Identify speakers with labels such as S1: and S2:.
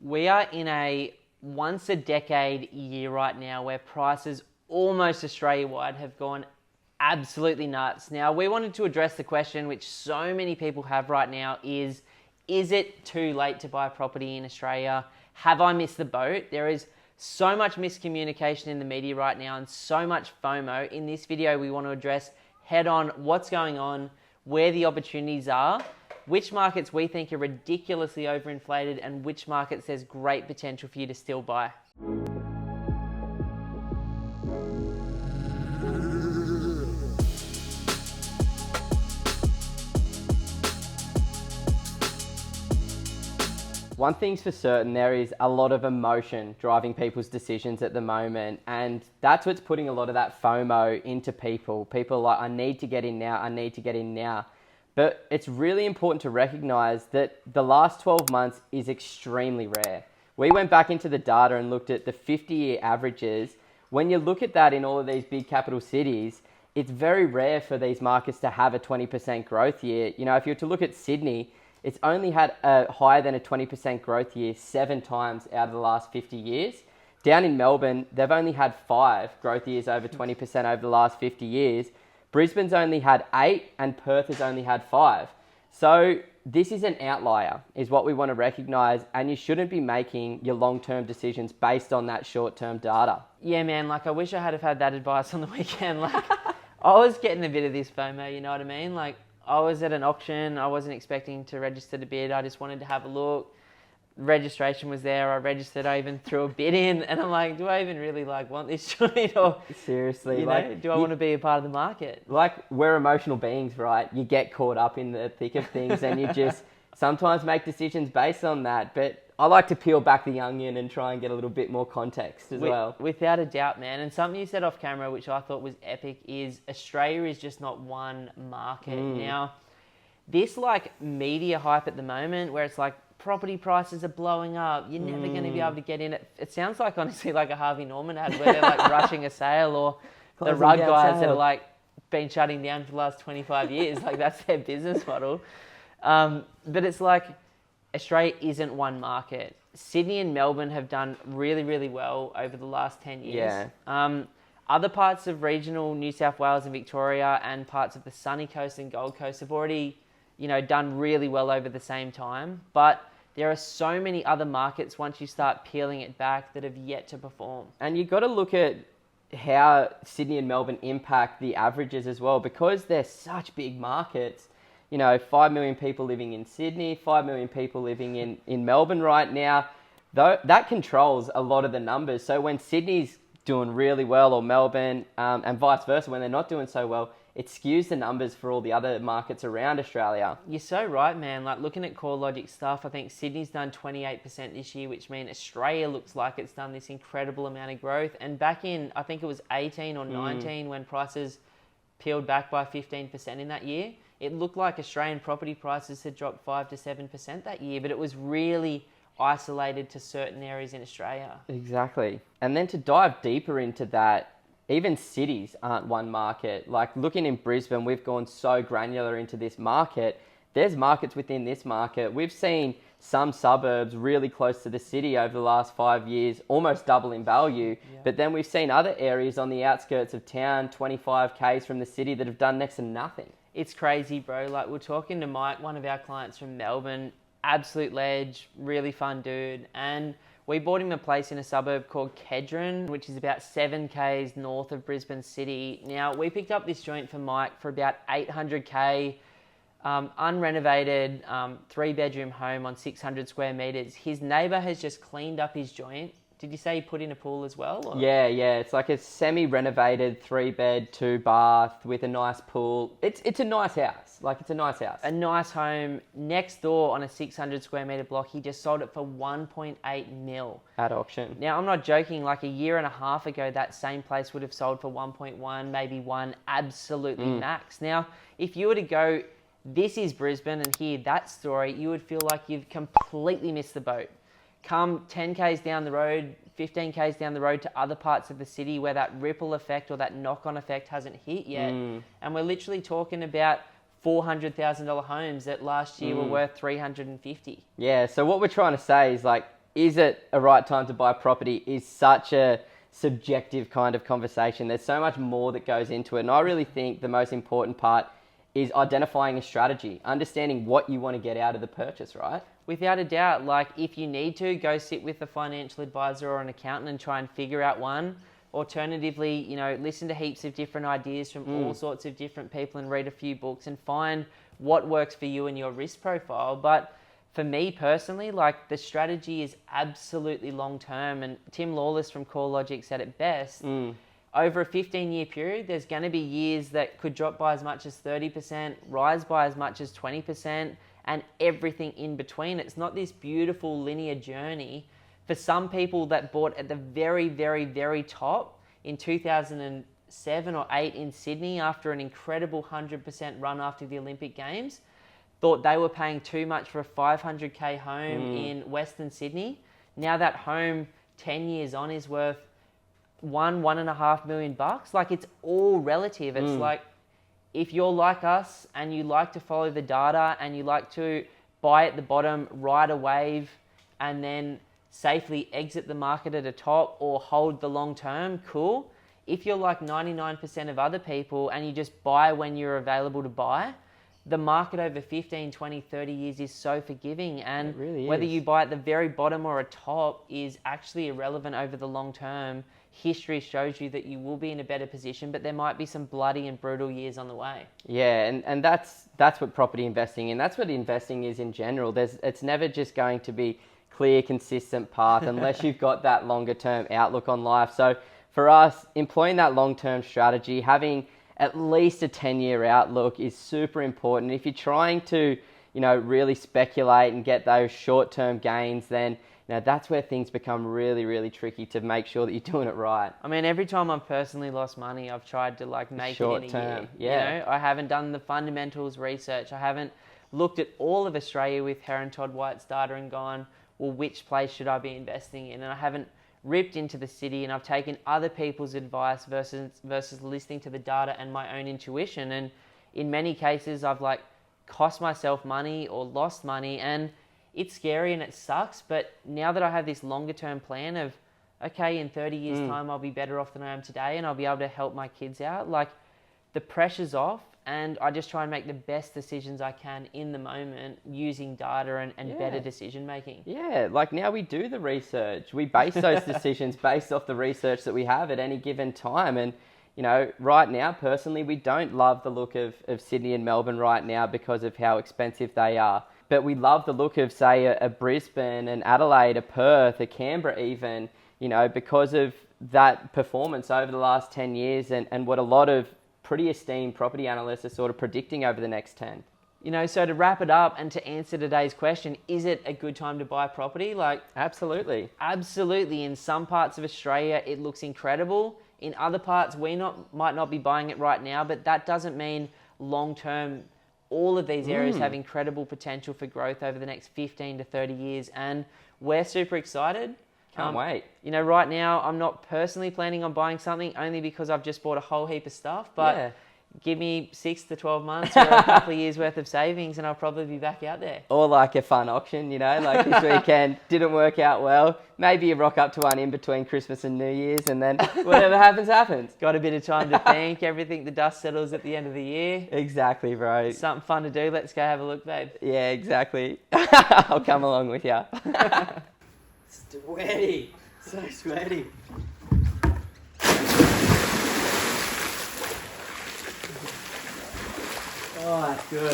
S1: We are in a once a decade year right now where prices almost Australia-wide have gone absolutely nuts. Now, we wanted to address the question which so many people have right now is it too late to buy property in Australia? Have I missed the boat? There is so much miscommunication in the media right now and so much FOMO. In this video, we want to address head on what's going on, where the opportunities are, which markets we think are ridiculously overinflated, and which markets there's great potential for you to still buy.
S2: One thing's for certain, there is a lot of emotion driving people's decisions at the moment, and that's what's putting a lot of that FOMO into people. People are like, I need to get in now, I need to get in now. But it's really important to recognize that the last 12 months is extremely rare. We went back into the data and looked at the 50-year averages. When you look at that in all of these big capital cities, it's very rare for these markets to have a 20% growth year. You know, if you were to look at Sydney, it's only had a higher than a 20% growth year 7 times out of the last 50 years. Down in Melbourne, they've only had 5 growth years over 20% over the last 50 years. Brisbane's only had 8 and Perth has only had 5. So this is an outlier, is what we want to recognize, and you shouldn't be making your long-term decisions based on that short-term data.
S1: Yeah, man, like I wish I had had that advice on the weekend. Like I was getting a bit of this FOMO, you know what I mean? Like I was at an auction, I wasn't expecting to register to bid, I just wanted to have a look. Registration was there, I registered, I even threw a bid in, and I'm like, do I even really want this joint, or
S2: seriously,
S1: do I want to be a part of the market?
S2: Like, we're emotional beings, right? You get caught up in the thick of things and you just sometimes make decisions based on that. But I like to peel back the onion and try and get a little bit more context as well.
S1: Without a doubt, man. And something you said off camera, which I thought was epic, is Australia is just not one market. Now, this media hype at the moment where it's like property prices are blowing up, you're never going to be able to get in. It sounds like, honestly, like a Harvey Norman ad where they're rushing a sale, or the rug guys that are been shutting down for the last 25 years. That's their business model. But it's like Australia isn't one market. Sydney and Melbourne have done really, really well over the last 10 years. Yeah. Other parts of regional New South Wales and Victoria and parts of the sunny coast and Gold Coast have already, done really well over the same time. But there are so many other markets once you start peeling it back that have yet to perform.
S2: And you've got to look at how Sydney and Melbourne impact the averages as well, because they're such big markets. 5 million people living in Sydney, 5 million people living in Melbourne right now. Though that controls a lot of the numbers. So when Sydney's doing really well, or Melbourne, and vice versa, when they're not doing so well, it skews the numbers for all the other markets around Australia.
S1: You're so right, man. Looking at CoreLogic stuff, I think Sydney's done 28% this year, which means Australia looks like it's done this incredible amount of growth. And back in, I think it was 18 or 19, when prices peeled back by 15% in that year, it looked like Australian property prices had dropped 5 to 7% that year, but it was really isolated to certain areas in Australia.
S2: Exactly. And then to dive deeper into that, even cities aren't one market. Looking in Brisbane, we've gone so granular into this market. There's markets within this market. We've seen some suburbs really close to the city over the last 5 years, almost double in value. Yeah. But then we've seen other areas on the outskirts of town, 25 Ks from the city, that have done next to nothing.
S1: It's crazy, bro. We're talking to Mike, one of our clients from Melbourne, absolute ledge, really fun dude. And we bought him a place in a suburb called Kedron, which is about 7 Ks north of Brisbane City. Now, we picked up this joint for Mike for about 800K, unrenovated, 3-bedroom home on 600 square meters. His neighbor has just cleaned up his joint. Did you say he put in a pool as well? Or?
S2: Yeah. It's like a semi-renovated 3-bed, 2-bath with a nice pool. It's a nice house. It's a nice house.
S1: A nice home. Next door on a 600 square meter block, he just sold it for 1.8 mil.
S2: At auction.
S1: Now, I'm not joking. A year and a half ago, that same place would have sold for 1.1, maybe 1, absolutely max. Now, if you were to go, this is Brisbane, and hear that story, you would feel like you've completely missed the boat. Come 10 Ks down the road, 15 Ks down the road to other parts of the city where that ripple effect or that knock-on effect hasn't hit yet. And we're literally talking about $400,000 homes that last year were worth $350.
S2: Yeah, so what we're trying to say is is it a right time to buy property is such a subjective kind of conversation. There's so much more that goes into it. And I really think the most important part is identifying a strategy, understanding what you want to get out of the purchase, right?
S1: Without a doubt, like if you need to, go sit with a financial advisor or an accountant and try and figure out one. Alternatively, you know, listen to heaps of different ideas from all sorts of different people and read a few books and find what works for you and your risk profile. But for me personally, like the strategy is absolutely long term. And Tim Lawless from CoreLogic said it best. Over a 15-year period, there's going to be years that could drop by as much as 30%, rise by as much as 20%, and everything in between. It's not this beautiful linear journey. For some people that bought at the very, very, very top in 2007 or 8 in Sydney after an incredible 100% run after the Olympic Games, thought they were paying too much for a 500k home in Western Sydney. Now that home 10 years on is worth $1.5 million. Like it's all relative. It's like if you're like us and you like to follow the data and you like to buy at the bottom, ride a wave, and then safely exit the market at a top or hold the long term, cool. If you're like 99% of other people and you just buy when you're available to buy, the market over 15, 20, 30 years is so forgiving. And
S2: really
S1: whether
S2: is.
S1: you buy at the very bottom or a top is actually irrelevant over the long term. History shows you that you will be in a better position, but there might be some bloody and brutal years on the way.
S2: Yeah, and that's what property investing in. That's what investing is in general. It's never just going to be clear, consistent path unless you've got that longer term outlook on life. So for us, employing that long-term strategy, having at least a 10-year outlook is super important. If you're trying to, you know, really speculate and get those short-term gains, then that's where things become really, really tricky to make sure that you're doing it right.
S1: I mean, every time I've personally lost money, I've tried to like make
S2: Short
S1: it in
S2: term,
S1: a year.
S2: yeah.
S1: You know, I haven't done the fundamentals research. I haven't looked at all of Australia with Heron Todd White's data and gone, well, which place should I be investing in? And I haven't ripped into the city, and I've taken other people's advice versus listening to the data and my own intuition. And in many cases, I've like cost myself money or lost money, and it's scary and it sucks. But now that I have this longer term plan of, okay, in 30 years time, I'll be better off than I am today and I'll be able to help my kids out. Like the pressure's off, and I just try and make the best decisions I can in the moment using data and better decision making.
S2: Yeah, like now we do the research. We base those decisions based off the research that we have at any given time. And, you know, right now, personally, we don't love the look of Sydney and Melbourne right now because of how expensive they are. But we love the look of, say, a Brisbane, an Adelaide, a Perth, a Canberra even, you know, because of that performance over the last 10 years and what a lot of pretty esteemed property analysts are sort of predicting over the next 10.
S1: You know, so to wrap it up and to answer today's question, is it a good time to buy property? Like,
S2: Absolutely.
S1: absolutely. In some parts of Australia, it looks incredible. In other parts, might not be buying it right now, but that doesn't mean long-term, all of these areas have incredible potential for growth over the next 15 to 30 years. And we're super excited.
S2: Can't wait.
S1: You know, right now, I'm not personally planning on buying something only because I've just bought a whole heap of stuff. But give me 6 to 12 months or a couple of years worth of savings and I'll probably be back out there.
S2: Or like a fun auction, you know, like this weekend didn't work out well. Maybe you rock up to one in between Christmas and New Year's and then whatever happens, happens.
S1: Got a bit of time to think. Everything, the dust settles at the end of the year.
S2: Exactly, bro.
S1: Something fun to do. Let's go have a look, babe.
S2: Yeah, exactly. I'll come along with you. Sweaty. So sweaty. Oh, that's good.